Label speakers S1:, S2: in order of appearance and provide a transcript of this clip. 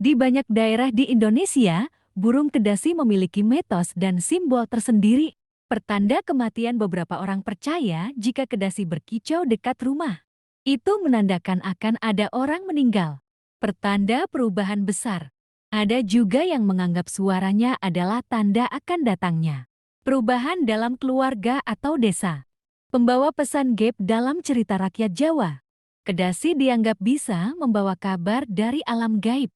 S1: Di banyak daerah di Indonesia, burung kedasi memiliki mitos dan simbol tersendiri. Pertanda kematian beberapa orang percaya jika kedasi berkicau dekat rumah. Itu menandakan akan ada orang meninggal. Pertanda perubahan besar. Ada juga yang menganggap suaranya adalah tanda akan datangnya perubahan dalam keluarga atau desa. Pembawa pesan gaib dalam cerita rakyat Jawa. Kedasi dianggap bisa membawa kabar dari alam gaib.